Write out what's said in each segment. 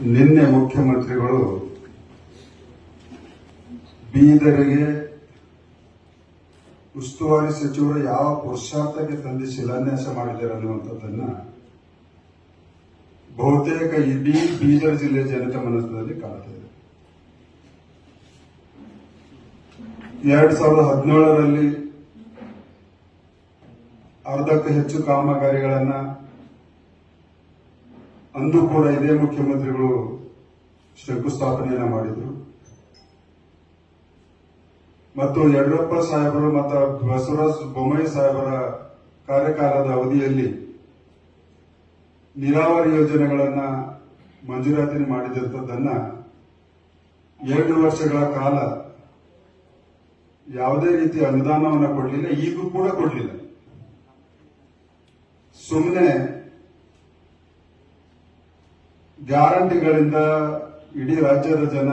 ನಿನ್ನೆ ಮುಖ್ಯಮಂತ್ರಿಗಳು ಬೀದರಿಗೆ ಉಸ್ತುವಾರಿ ಸಚಿವರು ಯಾವ ಪುರುಷಾರ್ಥಕ್ಕೆ ತಂದು ಶಿಲಾನ್ಯಾಸ ಮಾಡಿದ್ದಾರೆ ಅನ್ನುವಂಥದ್ದನ್ನ ಬಹುತೇಕ ಇಡೀ ಬೀದರ್ ಜಿಲ್ಲೆ ಜನತೆ ಮನಸ್ಸಿನಲ್ಲಿ ಕಾಣ್ತಾ ಇದೆ. 2017ರಲ್ಲಿ ಅರ್ಧಕ್ಕೂ ಹೆಚ್ಚು ಕಾಮಗಾರಿಗಳನ್ನ ಅಂದು ಕೂಡ ಇದೇ ಮುಖ್ಯಮಂತ್ರಿಗಳು ಶಂಕುಸ್ಥಾಪನೆಯನ್ನ ಮಾಡಿದ್ರು ಮತ್ತು ಯಡಿಯೂರಪ್ಪ ಸಾಹೇಬರು ಮತ್ತು ಬಸವರಾಜ ಬೊಮ್ಮಾಯಿ ಸಾಹೇಬರ ಕಾರ್ಯಕಾಲದ ಅವಧಿಯಲ್ಲಿ ನೀರಾವರಿ ಯೋಜನೆಗಳನ್ನ ಮಂಜೂರಾತಿ ಮಾಡಿದಂಥದ್ದನ್ನ 2 ವರ್ಷಗಳ ಕಾಲ ಯಾವುದೇ ರೀತಿಯ ಅನುದಾನವನ್ನು ಕೊಡಲಿಲ್ಲ, ಈಗೂ ಕೂಡ ಕೊಡಲಿಲ್ಲ. ಸುಮ್ಮನೆ ಗ್ಯಾರಂಟಿಗಳಿಂದ ಇಡೀ ರಾಜ್ಯದ ಜನ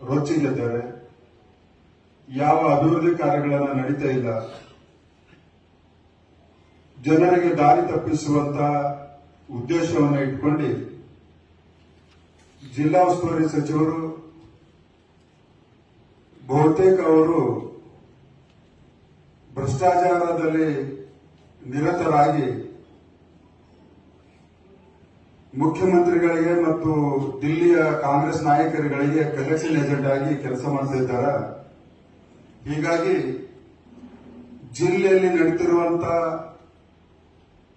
ರೊಚ್ಚಿಗೆದ್ದಾರೆ. ಯಾವ ಅಭಿವೃದ್ಧಿ ಕಾರ್ಯಗಳನ್ನ ನಡೀತಾ ಇಲ್ಲ. ಜನರಿಗೆ ದಾರಿ ತಪ್ಪಿಸುವಂತ ಉದ್ದೇಶವನ್ನು ಇಟ್ಕೊಂಡು ಜಿಲ್ಲಾ ಉಸ್ತುವಾರಿ ಸಚಿವರು ಬಹುತೇಕ ಅವರು ಭ್ರಷ್ಟಾಚಾರದಲ್ಲಿ ನಿರತರಾಗಿ ಮುಖ್ಯಮಂತ್ರಿಗಳಿಗೆ ಮತ್ತು ದಿಲ್ಲಿಯ ಕಾಂಗ್ರೆಸ್ ನಾಯಕರುಗಳಿಗೆ ಕಲೆಕ್ಷನ್ ಏಜೆಂಟ್ ಆಗಿ ಕೆಲಸ ಮಾಡ್ತಾ ಇದ್ದಾರೆ. ಹೀಗಾಗಿ ಜಿಲ್ಲೆಯಲ್ಲಿ ನಡೀತಿರುವಂತಹ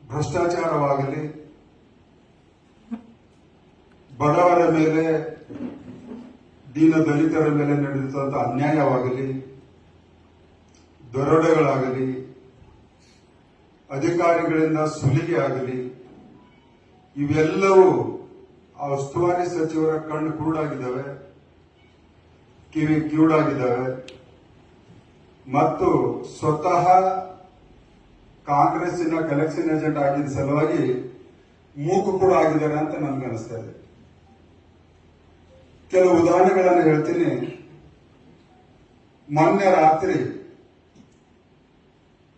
ಭ್ರಷ್ಟಾಚಾರವಾಗಲಿ, ಬಡವರ ಮೇಲೆ, ದೀನ ದಲಿತರ ಮೇಲೆ ನಡೆದಿರುವಂತಹ ಅನ್ಯಾಯವಾಗಲಿ, ದರೋಡೆಗಳಾಗಲಿ, ಅಧಿಕಾರಿಗಳಿಂದ ಸುಲಿಗೆ ಆಗಲಿ, ಇವೆಲ್ಲವೂ ಆ ಉಸ್ತುವಾರಿ ಸಚಿವರ ಕಣ್ಣು ಕುರುಡಾಗಿದ್ದಾವೆ, ಕಿವಿ ಕಿವುಡಾಗಿದ್ದಾವೆ ಮತ್ತು ಸ್ವತಃ ಕಾಂಗ್ರೆಸ್ಸಿನ ಕಲೆಕ್ಷನ್ ಏಜೆಂಟ್ ಆಗಿದ್ದ ಸಲುವಾಗಿ ಮೂಕು ಕೂಡ ಆಗಿದ್ದಾರೆ ಅಂತ ನನ್ಗನ್ನಿಸ್ತಾ ಇದೆ. ಕೆಲವು ಉದಾಹರಣೆಗಳನ್ನು ಹೇಳ್ತೀನಿ. ಮೊನ್ನೆ ರಾತ್ರಿ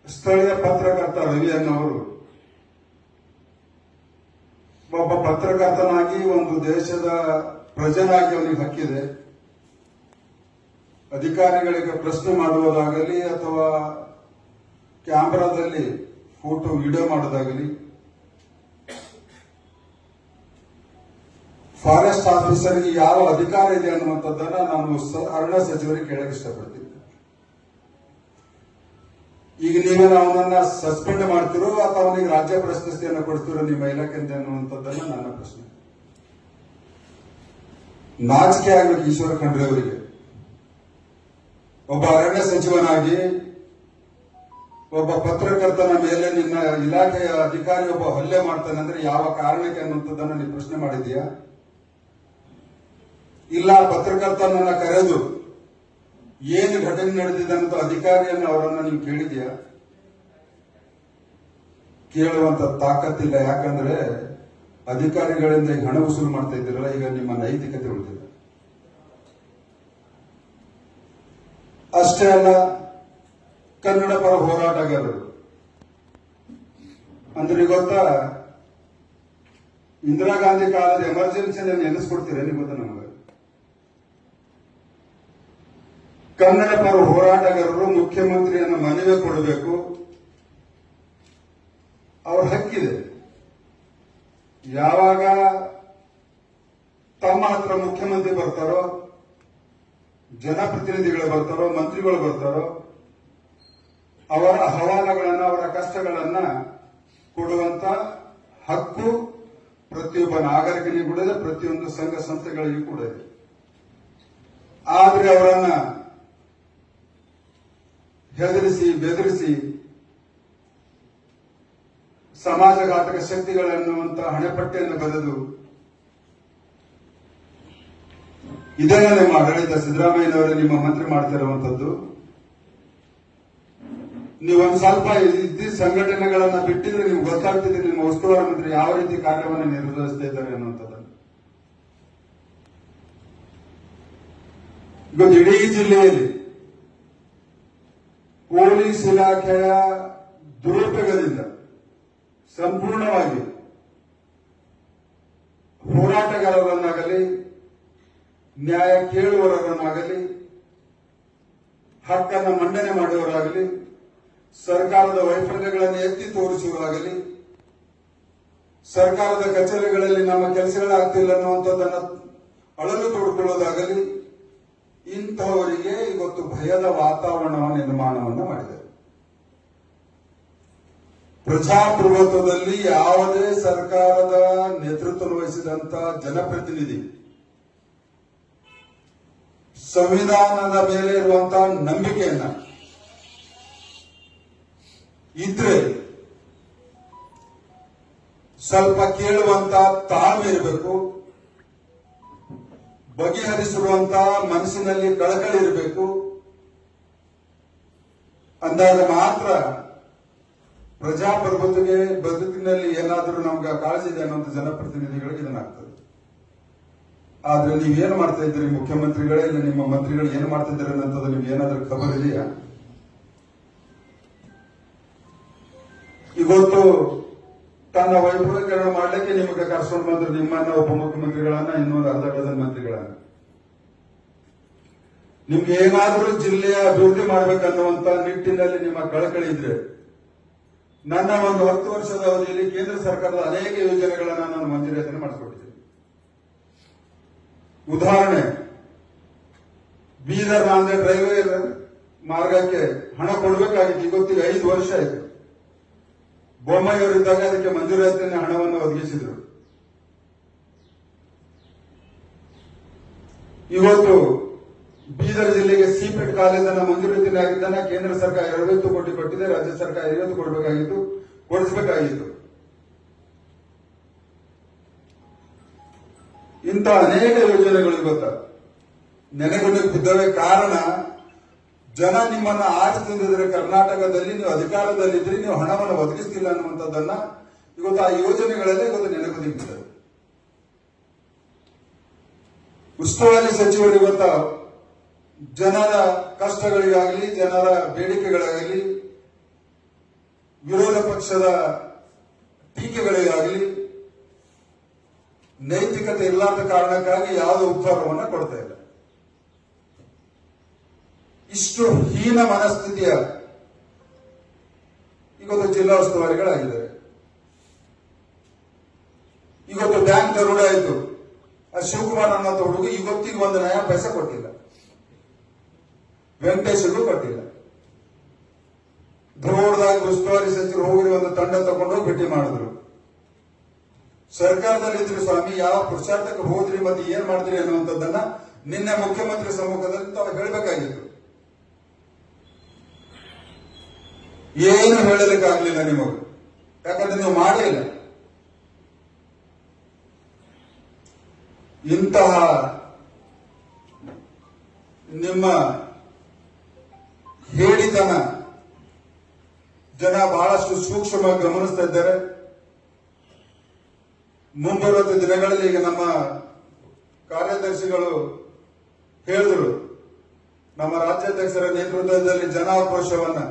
ಸ್ಥಳೀಯ ಪತ್ರಕರ್ತ ರವಿ ಅನ್ನೋರು ಒಬ್ಬ ಪತ್ರಕರ್ತನಾಗಿ ಒಂದು ದೇಶದ ಪ್ರಜೆನಾಗಿ ಅವನಿಗೆ ಹಕ್ಕಿದೆ. ಅಧಿಕಾರಿಗಳಿಗೆ ಪ್ರಶ್ನೆ ಮಾಡುವುದಾಗಲಿ ಅಥವಾ ಕ್ಯಾಮೆರಾದಲ್ಲಿ ಫೋಟೋ ವಿಡಿಯೋ ಮಾಡೋದಾಗಲಿ, ಫಾರೆಸ್ಟ್ ಆಫೀಸರ್ಗೆ ಯಾವ ಅಧಿಕಾರ ಇದೆ ಅನ್ನುವಂಥದ್ದನ್ನ ನಾನು ಅರಣ್ಯ ಸಚಿವರಿಗೆ ಕೇಳಕ್ಕೆ ಇಷ್ಟಪಡ್ತೀನಿ. ಈಗ ನೀವೇನು ಅವನನ್ನ ಸಸ್ಪೆಂಡ್ ಮಾಡ್ತಿರೋ ಅಥವಾ ಅವನಿಗೆ ರಾಜ್ಯ ಪ್ರಶಸ್ತಿಯನ್ನು ಕೊಡ್ತಿರೋ ನಿಮ್ಮ ಇಲಾಖೆಯಿಂದ ಅನ್ನುವಂಥದ್ದನ್ನ ನನ್ನ ಪ್ರಶ್ನೆ. ನಾಚಿಕೆ ಆಗ್ಬೇಕು ಈಶ್ವರ ಖಂಡ್ರೆ ಅವರಿಗೆ. ಒಬ್ಬ ಅರಣ್ಯ ಸಚಿವನಾಗಿ ಒಬ್ಬ ಪತ್ರಕರ್ತನ ಮೇಲೆ ನಿನ್ನ ಇಲಾಖೆಯ ಅಧಿಕಾರಿ ಒಬ್ಬ ಹಲ್ಲೆ ಮಾಡ್ತಾನೆ ಅಂದ್ರೆ ಯಾವ ಕಾರಣಕ್ಕೆ ಅನ್ನುವಂಥದ್ದನ್ನ ನೀವು ಪ್ರಶ್ನೆ ಮಾಡಿದೀಯಾ? ಇಲ್ಲ ಪತ್ರಕರ್ತನನ್ನ ಕರೆದು ಏನು ಘಟನೆ ನಡೆದಿದೆ ಅಂತ ಅಧಿಕಾರಿಯನ್ನು ಅವರನ್ನ ನೀವು ಕೇಳಿದ್ಯಾ? ಕೇಳುವಂತ ತಾಕತ್ತಿಲ್ಲ. ಯಾಕಂದ್ರೆ ಅಧಿಕಾರಿಗಳಿಂದ ಈಗ ಹಣ ವಸೂಲು ಮಾಡ್ತಾ ಇದ್ದೀರಲ್ಲ, ಈಗ ನಿಮ್ಮ ನೈತಿಕತೆ ಉಳಿದಿದೆ. ಅಷ್ಟೇ ಅಲ್ಲ, ಕನ್ನಡ ಪರ ಹೋರಾಟಗಾರರು ಅಂದ್ರೆ ಗೊತ್ತಾ, ಇಂದಿರಾ ಗಾಂಧಿ ಕಾಲದ ಎಮರ್ಜೆನ್ಸಿಯನ್ನು ನೆನೆಸ್ಕೊಡ್ತೀರಾ? ನಿಮಗೆ ಗೊತ್ತಾ? ನಮಗೆ ಕನ್ನಡ ಪರ ಹೋರಾಟಗಾರರು ಮುಖ್ಯಮಂತ್ರಿಯನ್ನು ಮನವಿ ಕೊಡಬೇಕು, ಅವ್ರ ಹಕ್ಕಿದೆ. ಯಾವಾಗ ತಮ್ಮ ಹತ್ರ ಮುಖ್ಯಮಂತ್ರಿ ಬರ್ತಾರೋ, ಜನಪ್ರತಿನಿಧಿಗಳು ಬರ್ತಾರೋ, ಮಂತ್ರಿಗಳು ಬರ್ತಾರೋ, ಅವರ ಅಹವಾಲುಗಳನ್ನ, ಅವರ ಕಷ್ಟಗಳನ್ನ ಕೊಡುವಂತ ಹಕ್ಕು ಪ್ರತಿಯೊಬ್ಬ ನಾಗರಿಕನಿಗೂ ಕೂಡ ಇದೆ, ಪ್ರತಿಯೊಂದು ಸಂಘ ಸಂಸ್ಥೆಗಳಿಗೂ ಕೂಡ ಇದೆ. ಆದ್ರೆ ಅವರನ್ನ ಹೆದರಿಸಿ ಬೆದರಿಸಿ ಸಮಾಜಘಾತಕ ಶಕ್ತಿಗಳನ್ನುವಂತ ಹಣೆಪಟ್ಟಿಯನ್ನು ಬರೆದು ಇದನ್ನ ನಿಮ್ಮ ಆಡಳಿತ ಸಿದ್ದರಾಮಯ್ಯನವರೇ ನಿಮ್ಮ ಮಂತ್ರಿ ಮಾಡ್ತಿರುವಂತದ್ದು. ನೀವೊಂದು ಸ್ವಲ್ಪ ಇದ್ದ ಸಂಘಟನೆಗಳನ್ನ ಬಿಟ್ಟಿದ್ರೆ ನಿಮ್ಗೆ ಗೊತ್ತಾಗ್ತಿದೆ ನಿಮ್ಮ ಉಸ್ತುವಾರಿ ಮಂತ್ರಿ ಯಾವ ರೀತಿ ಕಾರ್ಯವನ್ನು ನಿರ್ವಹಿಸ್ತಾ ಇದ್ದಾರೆ ಅನ್ನುವಂಥದ್ದನ್ನು. ಇವತ್ತು ಇಡೀ ಜಿಲ್ಲೆಯಲ್ಲಿ ಪೊಲೀಸ್ ಇಲಾಖೆಯ ದುರುಪಯೋಗದಿಂದ ಸಂಪೂರ್ಣವಾಗಿ ಹೋರಾಟಗಾರರನ್ನಾಗಲಿ ನ್ಯಾಯ ಕೇಳುವವರನ್ನಾಗಲಿ ಹಕ್ಕನ್ನು ಮಂಡನೆ ಮಾಡುವವರಾಗಲಿ ಸರ್ಕಾರದ ವೈಫಲ್ಯಗಳನ್ನು ಎತ್ತಿ ತೋರಿಸುವರಾಗಲಿ ಸರ್ಕಾರದ ಕಚೇರಿಗಳಲ್ಲಿ ನಮ್ಮ ಕೆಲಸಗಳಾಗ್ತಿಲ್ಲ ಅನ್ನುವಂಥದ್ದನ್ನು ಅಳಲು ತೋಡಿಕೊಳ್ಳೋದಾಗಲಿ ಇಂಥವರಿಗೆ ಇವತ್ತು ಭಯದ ವಾತಾವರಣವನ್ನು ನಿರ್ಮಾಣವನ್ನು ಮಾಡಿದೆ. ಪ್ರಜಾಪ್ರಭುತ್ವದಲ್ಲಿ ಯಾವುದೇ ಸರ್ಕಾರದ ನೇತೃತ್ವ ವಹಿಸಿದಂತ ಜನಪ್ರತಿನಿಧಿ ಸಂವಿಧಾನದ ಮೇಲೆ ಇರುವಂತಹ ನಂಬಿಕೆಯನ್ನ ಇದ್ರೆ ಸ್ವಲ್ಪ ಕೇಳುವಂತ ತಾಳ್ಮೆ ಇರಬೇಕು, ಬಗೆಹರಿಸಿರುವಂತ ಮನಸ್ಸಿನಲ್ಲಿ ಕಳಕಳಿ ಇರಬೇಕು. ಅಂದಾಗ ಮಾತ್ರ ಪ್ರಜಾಪ್ರಭುತ್ವಕ್ಕೆ ಬದುಕಿನಲ್ಲಿ ಏನಾದರೂ ನಮ್ಗೆ ಕಾಳಜಿ ಇದೆ ಅನ್ನೋಂಥ ಜನಪ್ರತಿನಿಧಿಗಳಿಗೆ ಇದನ್ನಾಗ್ತದೆ. ಆದ್ರೆ ನೀವೇನು ಮಾಡ್ತಾ ಇದ್ದೀರಿ ಮುಖ್ಯಮಂತ್ರಿಗಳೇ, ಇಲ್ಲ ನಿಮ್ಮ ಮಂತ್ರಿಗಳು ಏನು ಮಾಡ್ತಾ ಇದ್ದಾರೆ ಅನ್ನೋದು ನಿಮ್ಗೆ ಏನಾದ್ರೂ ಖಬರ್ ಇದೆಯಾ? ಇವತ್ತು ತನ್ನ ವೈಭವೀಕರಣ ಮಾಡಲಿಕ್ಕೆ ನಿಮಗೆ ಕರ್ಸ್ಕೊಂಡು ಬಂದ್ರು ನಿಮ್ಮನ್ನ ಉಪಮುಖ್ಯಮಂತ್ರಿಗಳನ್ನ, ಇನ್ನೊಂದು ಅರ್ಧ ಡಜನ್ ಮಂತ್ರಿಗಳನ್ನ. ನಿಮ್ಗೆ ಏನಾದರೂ ಜಿಲ್ಲೆಯ ಅಭಿವೃದ್ಧಿ ಮಾಡಬೇಕನ್ನುವಂತ ನಿಟ್ಟಿನಲ್ಲಿ ನಿಮ್ಮ ಕಳಕಳಿ ಇದ್ರೆ ನನ್ನ ಒಂದು 10 ವರ್ಷದ ಅವಧಿಯಲ್ಲಿ ಕೇಂದ್ರ ಸರ್ಕಾರದ ಅನೇಕ ಯೋಜನೆಗಳನ್ನ ನಾನು ಮಂಜೂರಾತಿಯನ್ನು ಮಾಡಿಸ್ಕೊಟ್ಟಿದ್ದೀನಿ. ಉದಾಹರಣೆ, ಬೀದರ್ ನಾಂದೇಡ್ ರೈಲ್ವೆ ಮಾರ್ಗಕ್ಕೆ ಹಣ ಕೊಡಬೇಕಾಗಿತ್ತು. ಇವತ್ತಿಗೆ 5 ವರ್ಷ ಆಯಿತು. ಬೊಮ್ಮಾಯಿಯವರಿದ್ದಾಗ ಅದಕ್ಕೆ ಮಂಜೂರಾತಿನ ಹಣವನ್ನು ಒದಗಿಸಿದ್ರು. ಇವತ್ತು ಬೀದರ್ ಜಿಲ್ಲೆಗೆ ಸಿಪೆಟ್ ಕಾಲೇಜನ್ನು ಮಂಜೂರಾತಿ ಆಗಿದ್ದನ್ನ ಕೇಂದ್ರ ಸರ್ಕಾರ 50 ಕೋಟಿ ಕೊಟ್ಟಿದೆ, ರಾಜ್ಯ ಸರ್ಕಾರ 50 ಕೊಡಬೇಕಾಗಿತ್ತು, ಕೊಡಿಸಬೇಕಾಗಿತ್ತು. ಇಂಥ ಅನೇಕ ಯೋಜನೆಗಳು ಇವತ್ತು ನೆನೆಗುಂದಿಗೆ ಬಿದ್ದವೆ. ಕಾರಣ, ಜನ ನಿಮ್ಮನ್ನ ಆಚೆ ತಂದಿದ್ರೆ ಕರ್ನಾಟಕದಲ್ಲಿ ನೀವು ಅಧಿಕಾರದಲ್ಲಿದ್ರಿ, ನೀವು ಹಣವನ್ನು ಒದಗಿಸ್ತಿಲ್ಲ ಅನ್ನುವಂಥದ್ದನ್ನ ಇವತ್ತು ಆ ಯೋಜನೆಗಳಲ್ಲೇ ಇವತ್ತು ನೆನೆಗುಂದಿಗೆ ಬಿದ್ದವೆ. ಉಸ್ತುವಾರಿ ಸಚಿವರು ಇವತ್ತ ಜನರ ಕಷ್ಟಗಳಿಗಾಗಲಿ, ಜನರ ಬೇಡಿಕೆಗಳಿಗಾಗಲಿ, ವಿರೋಧ ಪಕ್ಷದ ಟೀಕೆಗಳಿಗಾಗಲಿ ನೈತಿಕತೆ ಇಲ್ಲದ ಕಾರಣಕ್ಕಾಗಿ ಯಾವುದೇ ಉತ್ತರವನ್ನು ಕೊಡ್ತಾ ಇಲ್ಲ. ಇಷ್ಟು ಹೀನ ಮನಸ್ಥಿತಿಯ ಇವತ್ತು ಜಿಲ್ಲಾ ಉಸ್ತುವಾರಿಗಳಾಗಿದ್ದಾರೆ. ಇವತ್ತು ಬ್ಯಾಂಕ್ ದರೋಡೆ ಆಯಿತು. ಆ ಶಿವಕುಮಾರ್ ಅನ್ನೋ ಹುಡುಗ ಇವತ್ತಿಗೆ 1 ನಯ ಪೈಸೆ ಕೊಟ್ಟಿಲ್ಲ, ವೆಂಕಟೇಶ್ಗೂ ಕೊಟ್ಟಿಲ್ಲ. ದರೋಡದಾಗ ಉಸ್ತುವಾರಿ ಸಚಿವರು ಹೋಗಿ ಒಂದು ತಂಡ ತಗೊಂಡೋಗಿ ಭೇಟಿ ಮಾಡಿದ್ರು. ಸರ್ಕಾರದಲ್ಲಿ ಇದ್ರಿ ಸ್ವಾಮಿ, ಯಾವ ಪುರುಷಾರ್ಥಕ್ಕೆ ಹೋದ್ರಿ ಮತ್ತೆ ಏನ್ ಮಾಡಿದ್ರಿ ಅನ್ನುವಂಥದ್ದನ್ನ ನಿನ್ನೆ ಮುಖ್ಯಮಂತ್ರಿ ಸಮ್ಮುಖದಲ್ಲಿ ತಾವು ಹೇಳಬೇಕಾಗಿತ್ತು. ಏನು ಹೇಳಲಿಕ್ಕಾಗಲಿಲ್ಲ ನಿಮಗೆ, ಯಾಕಂದ್ರೆ ನೀವು ಮಾಡೇ ಇಲ್ಲ. ಇಂತಹ ನಿಮ್ಮ ಹೇಳಿತನ ಜನ ಬಹಳಷ್ಟು ಸೂಕ್ಷ್ಮವಾಗಿ ಗಮನಿಸ್ತಾ ಇದ್ದಾರೆ. ಮುಂಬರುವ ದಿನಗಳಲ್ಲಿ ಈಗ ನಮ್ಮ ಕಾರ್ಯದರ್ಶಿಗಳು ಹೇಳಿದ್ರು, ನಮ್ಮ ರಾಜ್ಯಾಧ್ಯಕ್ಷರ ನೇತೃತ್ವದಲ್ಲಿ ಜನಾಕ್ರೋಶವನ್ನ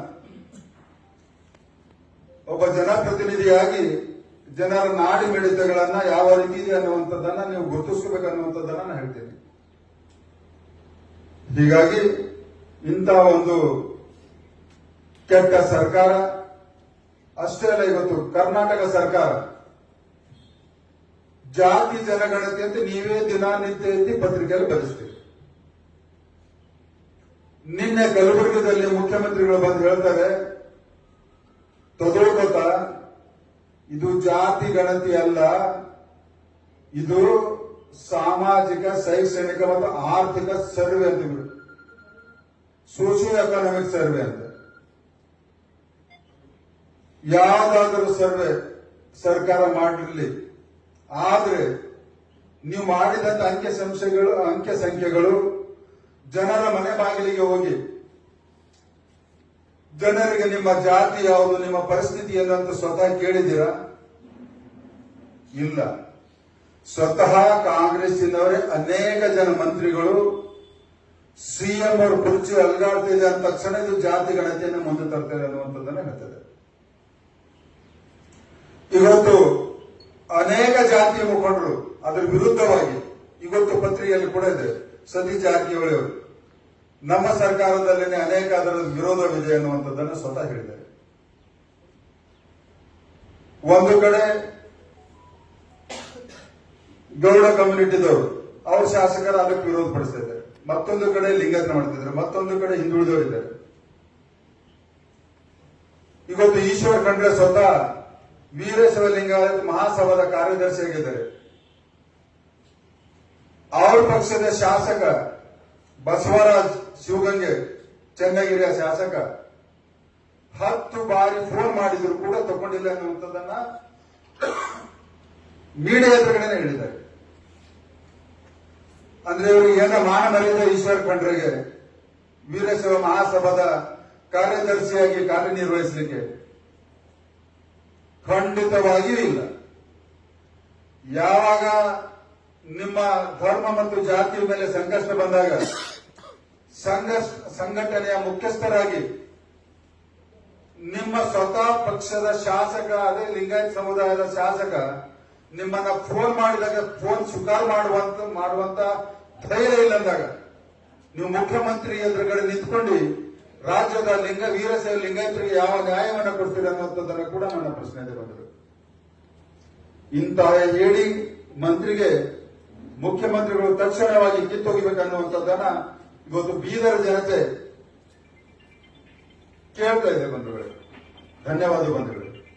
ಒಬ್ಬ ಜನಪ್ರತಿನಿಧಿಯಾಗಿ ಜನರ ನಾಡಿ ಮಿಡಿತಗಳನ್ನ ಯಾವ ರೀತಿ ಇದೆ ಅನ್ನುವಂಥದ್ದನ್ನ ನೀವು ಗುರುತಿಸಬೇಕನ್ನುವಂಥದ್ದನ್ನ ನಾನು ಹೇಳ್ತೇನೆ. ಹೀಗಾಗಿ ಇಂತಹ ಒಂದು ಕೆಟ್ಟ ಸರ್ಕಾರ ಅಷ್ಟೇ ಅಲ್ಲ, ಇವತ್ತು ಕರ್ನಾಟಕ ಸರ್ಕಾರ ಜಾತಿ ಜನಗಣತಿ ಅಂತ ನೀವೇ ದಿನನಿತ್ಯ ಎತ್ತಿ ಪತ್ರಿಕೆಯಲ್ಲಿ ಬರೆಸ್ತೀರಿ. ನಿನ್ನೆ ಕಲಬುರಗಿದಲ್ಲಿ ಮುಖ್ಯಮಂತ್ರಿಗಳು ಬಂದು ಹೇಳ್ತಾರೆ, ತದೋಗತ ಇದು ಜಾತಿ ಗಣತಿ ಅಲ್ಲ, ಇದು ಸಾಮಾಜಿಕ, ಶೈಕ್ಷಣಿಕ ಮತ್ತು ಆರ್ಥಿಕ ಸರ್ವೆ ಅಂತ, ಸೋಷಿಯೋ ಎಕನಾಮಿಕ್ ಸರ್ವೆ ಅಂತ. ಯಾವುದಾದರೂ ಸರ್ವೆ ಸರ್ಕಾರ ಮಾಡಿರಲಿ, ಆದ್ರೆ ನೀವು ಮಾಡಿದಂತ ಅಂಕೆ ಸಂಖ್ಯೆಗಳು ಜನರ ಮನೆ ಬಾಗಿಲಿಗೆ ಹೋಗಿ ಜನರಿಗೆ ನಿಮ್ಮ ಜಾತಿ ಯಾವುದು, ನಿಮ್ಮ ಪರಿಸ್ಥಿತಿ ಏನು ಅಂತ ಸ್ವತಃ ಕೇಳಿದ್ದೀರಾ? ಇಲ್ಲ. ಸ್ವತಃ ಕಾಂಗ್ರೆಸ್ಸಿನವರೇ ಅನೇಕ ಜನ ಮಂತ್ರಿಗಳು ಸಿಎಂ ಅವರು ಕುರ್ಚಿ ಅಲ್ಗಾಡ್ತಿದೆ ಅಂದ ತಕ್ಷಣ ಇದು ಜಾತಿ ಗಣತಿಯನ್ನು ಮುಂದೆ ತರ್ತಾರೆ ಅನ್ನುವಂಥದ್ದನ್ನ ಹೇಳ್ತಾರೆ. ಇವತ್ತು ಅನೇಕ ಜಾತಿಯ ಮುಖಂಡರು ಅದರ ವಿರುದ್ಧವಾಗಿ ಇವತ್ತು ಪತ್ರಿಕೆಯಲ್ಲಿ ಕೂಡ ಇದೆ. ಸತೀಶ್ ಜಾರಕಿಹೊಳಿ ಅವರು ನಮ್ಮ ಸರ್ಕಾರದಲ್ಲಿನೇ ಅನೇಕ ಅದರ ವಿರೋಧವಿದೆ ಅನ್ನುವಂಥದ್ದನ್ನು ಸ್ವತಃ ಹೇಳಿದ್ದಾರೆ. ಒಂದು ಕಡೆ ಗೌಡ ಕಮ್ಯುನಿಟಿದವರು ಅವ್ರ ಶಾಸಕರು ಅದಕ್ಕೆ ವಿರೋಧ ಪಡಿಸ್ತಾ ಇದ್ದಾರೆ, ಮತ್ತೊಂದು ಕಡೆ ಲಿಂಗಾಯತ ಮಾಡ್ತಿದ್ದಾರೆ, ಮತ್ತೊಂದು ಕಡೆ ಹಿಂದುಳಿದವರಿದ್ದಾರೆ. ಇವತ್ತು ಈಶ್ವರ್ ಖಂಡ್ರೆ ಸ್ವತಃ ವೀರಶೈವ ಲಿಂಗಾಯತ ಮಹಾಸಭಾದ ಕಾರ್ಯದರ್ಶಿಯಾಗಿದ್ದಾರೆ. ಅವ್ರ ಪಕ್ಷದ ಶಾಸಕ ಬಸವರಾಜ್ ಶಿವಗಂಗೆ ಚನ್ನಗಿರಿಯ ಶಾಸಕ 10 ಬಾರಿ ಫೋನ್ ಮಾಡಿದ್ರು ಕೂಡ ತಗೊಂಡಿಲ್ಲ ಅನ್ನುವಂಥದ್ದನ್ನ ಮೀಡಿಯಾ ಎದುರುಗಡೆ ಹೇಳಿದ್ದಾರೆ. ಅಂದ್ರೆ ಇವರು ಏನ ಮಾನ ಮರ್ಯಾದೆ ಈಶ್ವರ್ ಖಂಡ್ರೆಗೆ ವೀರಶೈವ ಮಹಾಸಭಾದ ಕಾರ್ಯದರ್ಶಿಯಾಗಿ ಕಾರ್ಯನಿರ್ವಹಿಸಲಿಕ್ಕೆ ಖಂಡಿತವಾಗಿಯೂ ಇಲ್ಲ. ಯಾವಾಗ ನಿಮ್ಮ ಧರ್ಮ ಮತ್ತು ಜಾತಿಯ ಮೇಲೆ ಸಂಕಷ್ಟ ಬಂದಾಗ ಸಂಘಟನೆಯ ಮುಖ್ಯಸ್ಥರಾಗಿ ನಿಮ್ಮ ಸ್ವತಃ ಪಕ್ಷದ ಶಾಸಕ, ಅದೇ ಲಿಂಗಾಯತ ಸಮುದಾಯದ ಶಾಸಕ ನಿಮ್ಮನ್ನ ಫೋನ್ ಮಾಡಿದಾಗ ಫೋನ್ ಸ್ವೀಕಾರ ಮಾಡುವಂತ ಧೈರ್ಯ ಇಲ್ಲಂದಾಗ ನೀವು ಮುಖ್ಯಮಂತ್ರಿ ಎದುರುಗಡೆ ನಿಂತ್ಕೊಂಡು ರಾಜ್ಯದ ವೀರಶೈವ ಲಿಂಗಾಯತರಿಗೆ ಯಾವ ನ್ಯಾಯವನ್ನು ಕೊಡ್ತೀರಿ ಅನ್ನುವಂಥದ್ದನ್ನು ಕೂಡ ನನ್ನ ಪ್ರಶ್ನೆ ಬಂದರು. ಇಂತಹ ಹೇಳಿ ಮಂತ್ರಿಗೆ ಮುಖ್ಯಮಂತ್ರಿಗಳು ತಕ್ಷಣವಾಗಿ ಕಿತ್ತೊಗಿಬೇಕನ್ನುವಂಥದ್ದನ್ನ ಇವತ್ತು ಬೀದರ್ ಜನತೆ ಕೇಳ್ತಾ ಇದೆ ಬಂಧುಗಳೇ. ಧನ್ಯವಾದ ಬಂಧುಗಳು.